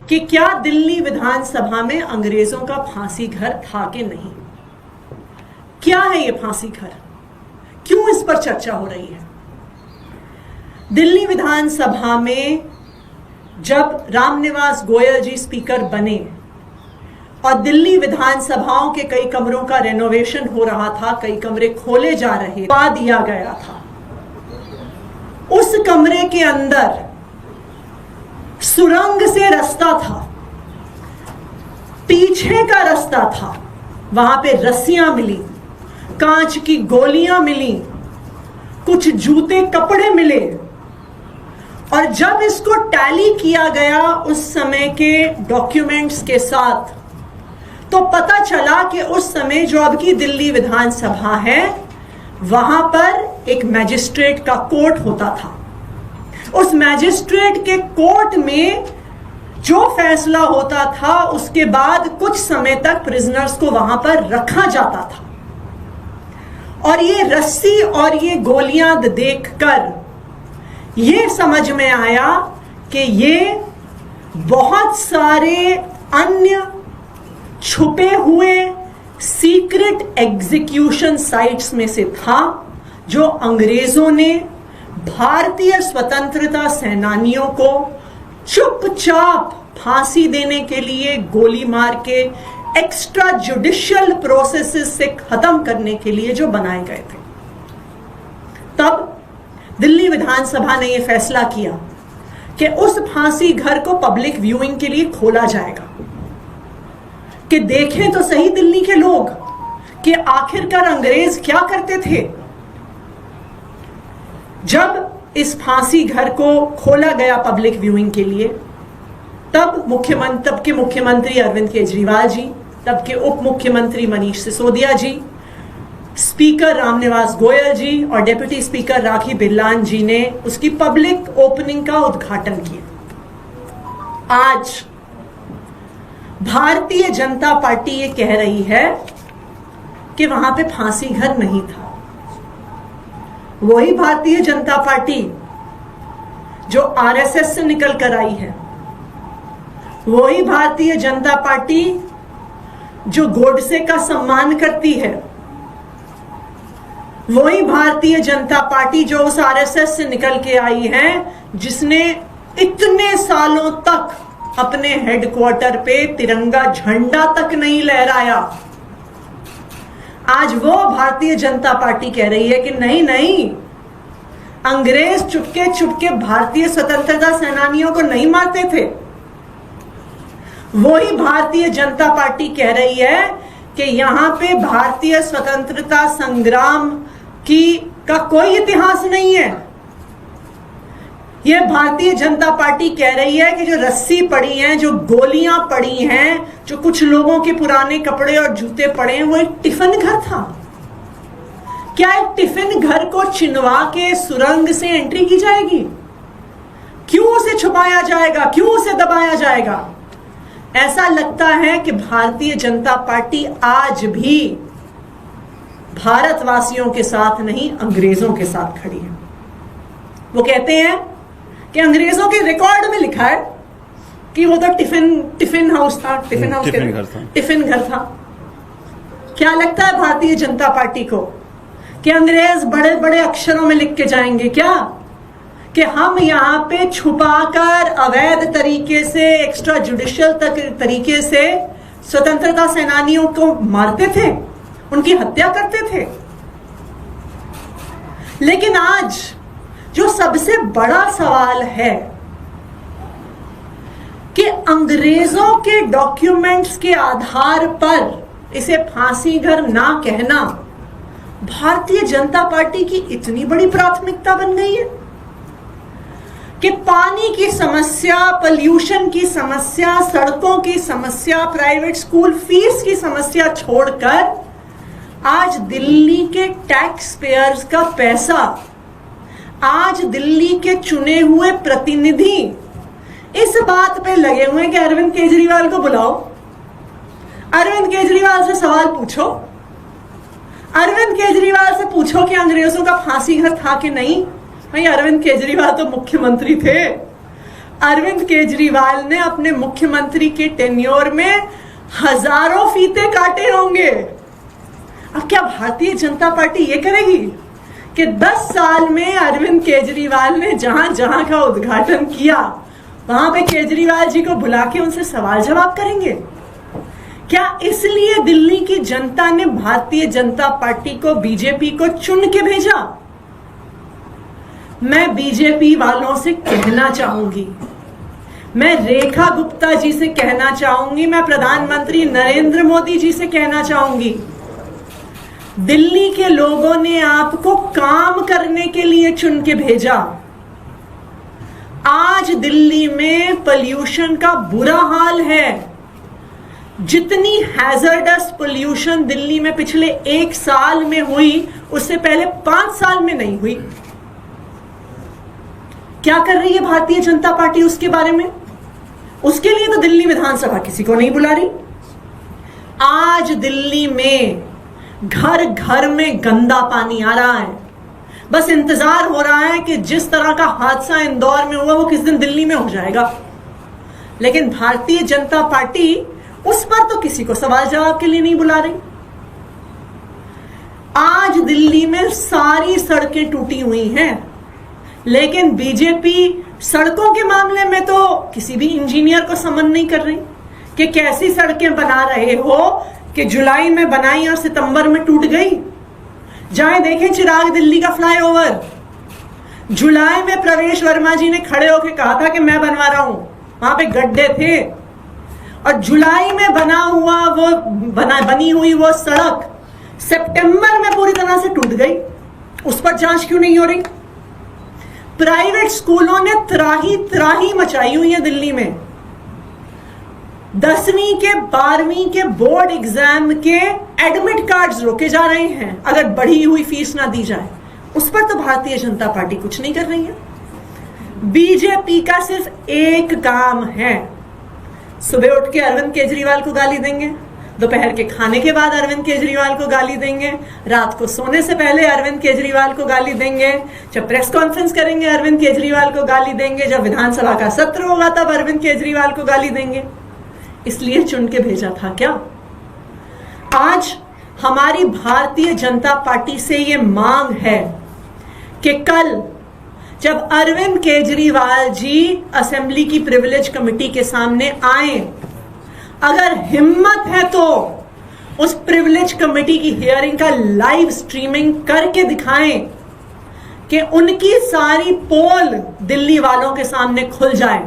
कि क्या दिल्ली विधानसभा में अंग्रेजों का फांसी घर था कि नहीं। क्या है ये फांसी घर, क्यों इस पर चर्चा हो रही है। दिल्ली विधानसभा में जब रामनिवास गोयल जी स्पीकर बने और दिल्ली विधानसभाओं के कई कमरों का रेनोवेशन हो रहा था, कई कमरे खोले जा रहे, पा दिया गया था। उस कमरे के अंदर सुरंग से रास्ता था, पीछे का रास्ता था, वहां पे रस्सियां मिली, कांच की गोलियां मिली, कुछ जूते कपड़े मिले। और जब इसको टैली किया गया उस समय के डॉक्यूमेंट्स के साथ, तो पता चला कि उस समय जो अब की दिल्ली विधानसभा है वहां पर एक मैजिस्ट्रेट का कोर्ट होता था। उस मैजिस्ट्रेट के कोर्ट में जो फैसला होता था उसके बाद कुछ समय तक प्रिजनर्स को वहां पर रखा जाता था। और ये रस्सी और ये गोलियां देखकर ये समझ में आया कि ये बहुत सारे अन्य छुपे हुए सीक्रेट एग्जीक्यूशन साइट्स में से था जो अंग्रेजों ने भारतीय स्वतंत्रता सेनानियों को चुपचाप फांसी देने के लिए, गोली मार के एक्स्ट्रा जुडिशियल प्रोसेसेस से खत्म करने के लिए जो बनाए गए थे। तब दिल्ली विधानसभा ने यह फैसला किया कि उस फांसी घर को पब्लिक व्यूइंग के लिए खोला जाएगा, कि देखें तो सही दिल्ली के लोग कि आखिरकार अंग्रेज क्या करते थे। जब इस फांसी घर को खोला गया पब्लिक व्यूइंग के लिए, तब के मुख्यमंत्री अरविंद केजरीवाल जी, तब के उप मुख्यमंत्री मनीष सिसोदिया जी, स्पीकर रामनिवास गोयल जी और डेप्यूटी स्पीकर राखी बिरलान जी ने उसकी पब्लिक ओपनिंग का उद्घाटन किया। आज भारतीय जनता पार्टी ये कह रही है कि वहां पे फांसी घर नहीं था। वही भारतीय जनता पार्टी जो आरएसएस से निकल कर आई है, वही भारतीय जनता पार्टी जो गोडसे का सम्मान करती है, वही भारतीय जनता पार्टी जो उस आरएसएस से निकल के आई है जिसने इतने सालों तक अपने हेडक्वार्टर पे तिरंगा झंडा तक नहीं लहराया। आज वो भारतीय जनता पार्टी कह रही है कि नहीं नहीं, अंग्रेज चुपके चुपके भारतीय स्वतंत्रता सेनानियों को नहीं मारते थे। वही भारतीय जनता पार्टी कह रही है कि यहां पे भारतीय स्वतंत्रता संग्राम का कोई इतिहास नहीं है। यह भारतीय जनता पार्टी कह रही है कि जो रस्सी पड़ी है, जो गोलियां पड़ी हैं, जो कुछ लोगों के पुराने कपड़े और जूते पड़े हैं, वो एक टिफिन घर था। क्या एक टिफिन घर को चिनवा के सुरंग से एंट्री की जाएगी? क्यों उसे छुपाया जाएगा? क्यों उसे दबाया जाएगा? ऐसा लगता है कि भारतीय जनता पार्टी आज भी भारतवासियों के साथ नहीं, अंग्रेजों के साथ खड़ी है। वो कहते हैं कि अंग्रेजों के रिकॉर्ड में लिखा है कि वो तो टिफिन हाउस था, टिफिन घर था। क्या लगता है भारतीय जनता पार्टी को कि अंग्रेज बड़े बड़े अक्षरों में लिख के जाएंगे क्या कि हम यहां पे छुपाकर अवैध तरीके से, एक्स्ट्रा जुडिशियल तरीके से स्वतंत्रता सेनानियों को मारते थे, उनकी हत्या करते थे? लेकिन आज जो सबसे बड़ा सवाल है कि अंग्रेजों के डॉक्यूमेंट्स के आधार पर इसे फांसी घर ना कहना भारतीय जनता पार्टी की इतनी बड़ी प्राथमिकता बन गई है कि पानी की समस्या, पॉल्यूशन की समस्या, सड़कों की समस्या, प्राइवेट स्कूल फीस की समस्या छोड़कर आज दिल्ली के टैक्स पेयर्स का पैसा, आज दिल्ली के चुने हुए प्रतिनिधि इस बात पे लगे हुए हैं कि अरविंद केजरीवाल को बुलाओ, अरविंद केजरीवाल से सवाल पूछो, अरविंद केजरीवाल से पूछो कि अंग्रेजों का फांसी घर था कि नहीं। भाई अरविंद केजरीवाल तो मुख्यमंत्री थे, अरविंद केजरीवाल ने अपने मुख्यमंत्री के टेन्योर में हजारों फीते काटे होंगे। अब क्या भारतीय जनता पार्टी ये करेगी कि 10 साल में अरविंद केजरीवाल ने जहां जहां का उद्घाटन किया वहां पे केजरीवाल जी को बुला के उनसे सवाल जवाब करेंगे? क्या इसलिए दिल्ली की जनता ने भारतीय जनता पार्टी को, बीजेपी को चुन के भेजा? मैं बीजेपी वालों से कहना चाहूंगी, मैं रेखा गुप्ता जी से कहना चाहूंगी, मैं प्रधानमंत्री नरेंद्र मोदी जी से कहना चाहूंगी, दिल्ली के लोगों ने आपको काम करने के लिए चुन के भेजा। आज दिल्ली में पोल्यूशन का बुरा हाल है। जितनी हैजर्डस पोल्यूशन दिल्ली में पिछले 1 साल में हुई, उससे पहले 5 साल में नहीं हुई। क्या कर रही है भारतीय जनता पार्टी उसके बारे में? उसके लिए तो दिल्ली विधानसभा किसी को नहीं बुला रही। आज दिल्ली में घर घर में गंदा पानी आ रहा है। बस इंतजार हो रहा है कि जिस तरह का हादसा इंदौर में हुआ वो किस दिन दिल्ली में हो जाएगा। लेकिन भारतीय जनता पार्टी उस पर तो किसी को सवाल जवाब के लिए नहीं बुला रही। आज दिल्ली में सारी सड़कें टूटी हुई हैं, लेकिन बीजेपी सड़कों के मामले में तो किसी भी इंजीनियर को समन नहीं कर रही कि कैसी सड़कें बना रहे हो कि जुलाई में बनाई और सितंबर में टूट गई। जाएं देखें चिराग दिल्ली का फ्लाईओवर। जुलाई में प्रवेश वर्मा जी ने खड़े होकर कहा था कि मैं बनवा रहा हूं, वहां पे गड्ढे थे, और जुलाई में बनी हुई वो सड़क सितंबर में पूरी तरह से टूट गई। उस पर जांच क्यों नहीं हो रही? प्राइवेट स्कूलों ने त्राही मचाई हुई है दिल्ली में। 10वीं के 12वीं के बोर्ड एग्जाम के एडमिट कार्ड्स रोके जा रहे हैं अगर बढ़ी हुई फीस ना दी जाए। उस पर तो भारतीय जनता पार्टी कुछ नहीं कर रही है। बीजेपी का सिर्फ एक काम है, सुबह उठ के अरविंद केजरीवाल को गाली देंगे, दोपहर के खाने के बाद अरविंद केजरीवाल को गाली देंगे, रात को सोने से पहले अरविंद केजरीवाल को गाली देंगे, जब प्रेस कॉन्फ्रेंस करेंगे अरविंद केजरीवाल को गाली देंगे, जब विधानसभा का सत्र होगा तब अरविंद केजरीवाल को गाली देंगे। इसलिए चुन के भेजा था क्या? आज हमारी भारतीय जनता पार्टी से ये मांग है कि कल जब अरविंद केजरीवाल जी असेंबली की प्रिविलेज कमेटी के सामने आए, अगर हिम्मत है तो उस प्रिविलेज कमेटी की हियरिंग का लाइव स्ट्रीमिंग करके दिखाएं कि उनकी सारी पोल दिल्ली वालों के सामने खुल जाए,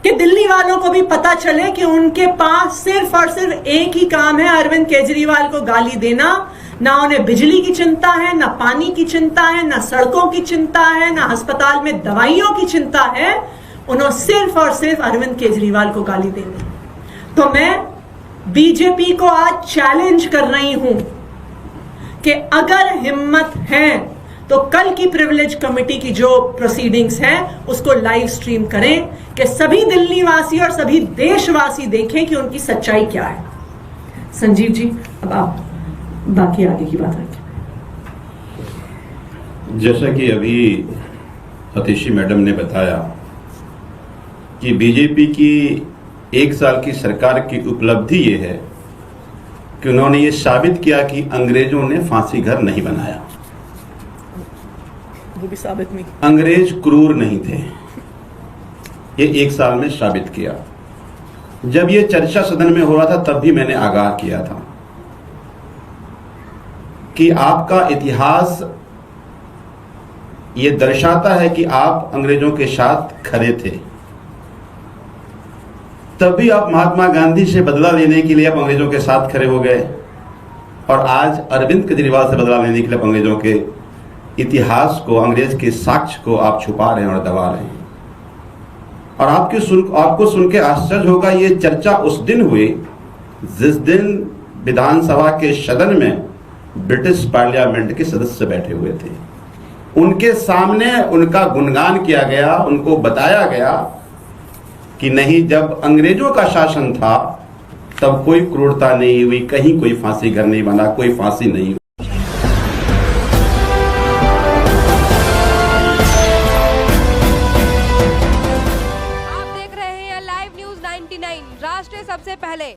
कि दिल्ली वालों को भी पता चले कि उनके पास सिर्फ और सिर्फ एक ही काम है, अरविंद केजरीवाल को गाली देना। ना उन्हें बिजली की चिंता है, ना पानी की चिंता है, ना सड़कों की चिंता है, ना अस्पताल में दवाइयों की चिंता है, उन्हें सिर्फ और सिर्फ अरविंद केजरीवाल को गाली देनी। तो मैं बीजेपी को आज चैलेंज कर रही हूं कि अगर हिम्मत है तो कल की प्रिविलेज कमेटी की जो प्रोसीडिंग्स हैं उसको लाइव स्ट्रीम करें कि सभी दिल्ली वासी और सभी देशवासी देखें कि उनकी सच्चाई क्या है। संजीव जी, अब आप बाकी आगे की बात रखें। जैसा कि अभी अतिशी मैडम ने बताया कि बीजेपी की 1 साल की सरकार की उपलब्धि ये है कि उन्होंने ये साबित किया कि अंग्रेजों ने फांसी घर नहीं बनाया। वो भी साबित नहीं, अंग्रेज क्रूर नहीं थे, ये 1 साल में साबित किया। जब ये चर्चा सदन में हो रहा था तब भी मैंने आगाह किया था कि आपका इतिहास ये दर्शाता है कि आप अंग्रेजों के साथ खड़े थे, तभी आप महात्मा गांधी से बदला लेने के लिए आप अंग्रेजों के साथ खड़े हो गए, और आज अरविंद केजरीवाल से बदला लेने के लिए आप अंग्रेजों के इतिहास को, अंग्रेज के साक्ष्य को आप छुपा रहे हैं और दबा रहे हैं। और आपको सुन के आश्चर्य होगा, ये चर्चा उस दिन हुई जिस दिन विधानसभा के सदन में ब्रिटिश पार्लियामेंट के सदस्य बैठे हुए थे। उनके सामने उनका गुणगान किया गया, उनको बताया गया कि नहीं, जब अंग्रेजों का शासन था तब कोई क्रूरता नहीं हुई, कहीं कोई फांसी घर नहीं बना, कोई फांसी नहीं हुई। 99 राष्ट्र सबसे पहले।